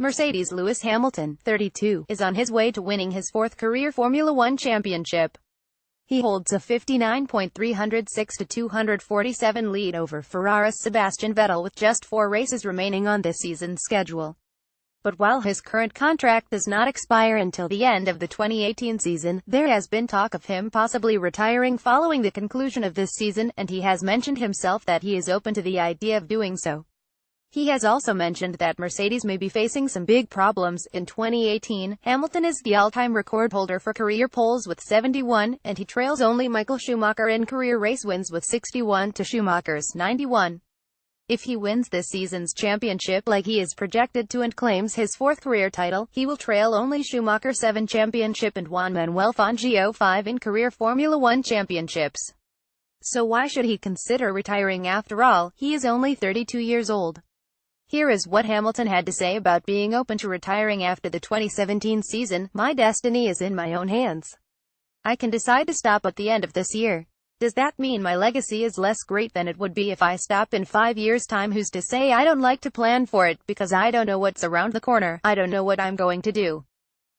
Mercedes Lewis Hamilton, 32, is on his way to winning his fourth career Formula One championship. He holds a 59.306-247 lead over Ferrari's Sebastian Vettel with just 4 races remaining on this season's schedule. But while his current contract does not expire until the end of the 2018 season, there has been talk of him possibly retiring following the conclusion of this season, and he has mentioned himself that he is open to the idea of doing so. He has also mentioned that Mercedes may be facing some big problems. In 2018, Hamilton is the all-time record holder for career poles with 71, and he trails only Michael Schumacher in career race wins with 61 to Schumacher's 91. If he wins this season's championship like he is projected to and claims his fourth career title, he will trail only Schumacher's 7 championship and Juan Manuel Fangio's 5 in career Formula One championships. So why should he consider retiring after all? He is only 32 years old. Here is what Hamilton had to say about being open to retiring after the 2017 season. "My destiny is in my own hands. I can decide to stop at the end of this year. Does that mean my legacy is less great than it would be if I stop in 5 years' time? Who's to say? I don't like to plan for it, because I don't know what's around the corner. I don't know what I'm going to do.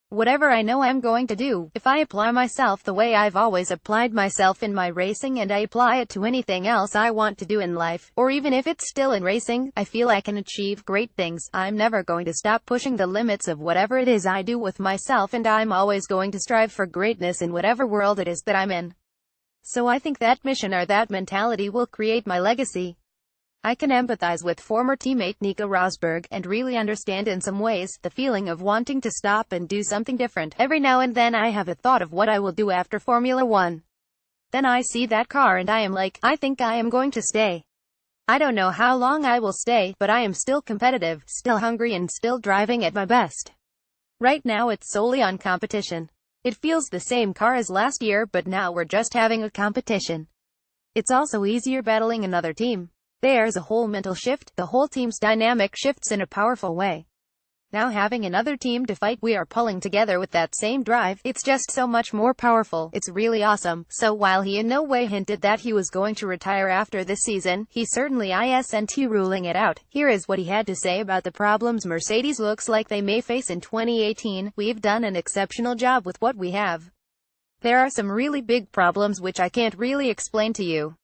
Whatever I know I'm going to do, if I apply myself the way I've always applied myself in my racing and I apply it to anything else I want to do in life, or even if it's still in racing, I feel I can achieve great things. I'm never going to stop pushing the limits of whatever it is I do with myself, and I'm always going to strive for greatness in whatever world it is that I'm in. So I think that mission or that mentality will create my legacy. I can empathize with former teammate Nico Rosberg, and really understand in some ways, the feeling of wanting to stop and do something different. Every now and then I have a thought of what I will do after Formula One. Then I see that car and I am like, I think I am going to stay. I don't know how long I will stay, but I am still competitive, still hungry and still driving at my best. Right now it's solely on competition. It feels the same car as last year, but now we're just having a competition. It's also easier battling another team. There's a whole mental shift, the whole team's dynamic shifts in a powerful way. Now having another team to fight, we are pulling together with that same drive. It's just so much more powerful. It's really awesome." So while he in no way hinted that he was going to retire after this season, he certainly isn't ruling it out. Here is what he had to say about the problems Mercedes looks like they may face in 2018. "We've done an exceptional job with what we have. There are some really big problems which I can't really explain to you.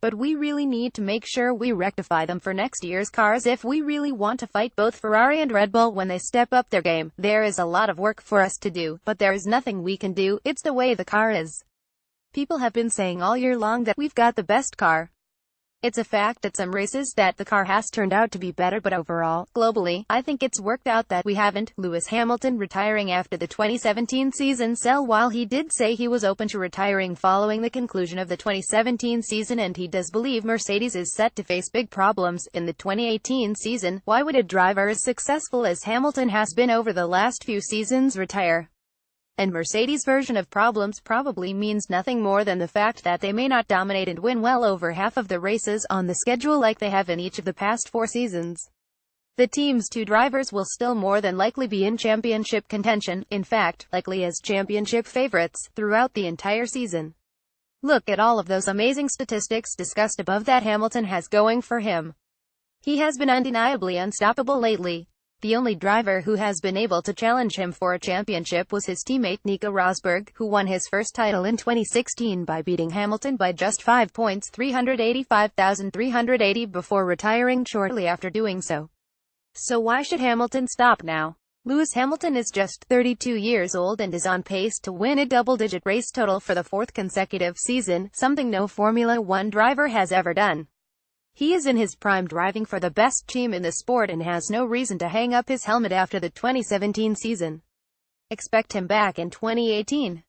But we really need to make sure we rectify them for next year's cars if we really want to fight both Ferrari and Red Bull when they step up their game. There is a lot of work for us to do, but there is nothing we can do. It's the way the car is. People have been saying all year long that we've got the best car. It's a fact at some races that the car has turned out to be better, but overall, globally, I think it's worked out that we haven't." Lewis Hamilton retiring after the 2017 season. While he did say he was open to retiring following the conclusion of the 2017 season and he does believe Mercedes is set to face big problems in the 2018 season, why would a driver as successful as Hamilton has been over the last few seasons retire? And Mercedes' version of problems probably means nothing more than the fact that they may not dominate and win well over half of the races on the schedule like they have in each of the past 4 seasons. The team's 2 drivers will still more than likely be in championship contention, in fact, likely as championship favorites, throughout the entire season. Look at all of those amazing statistics discussed above that Hamilton has going for him. He has been undeniably unstoppable lately. The only driver who has been able to challenge him for a championship was his teammate Nico Rosberg, who won his first title in 2016 by beating Hamilton by just 5 points, 385,380, before retiring shortly after doing so. So why should Hamilton stop now? Lewis Hamilton is just 32 years old and is on pace to win a double-digit race total for the 4th consecutive season, something no Formula One driver has ever done. He is in his prime driving for the best team in the sport and has no reason to hang up his helmet after the 2017 season. Expect him back in 2018.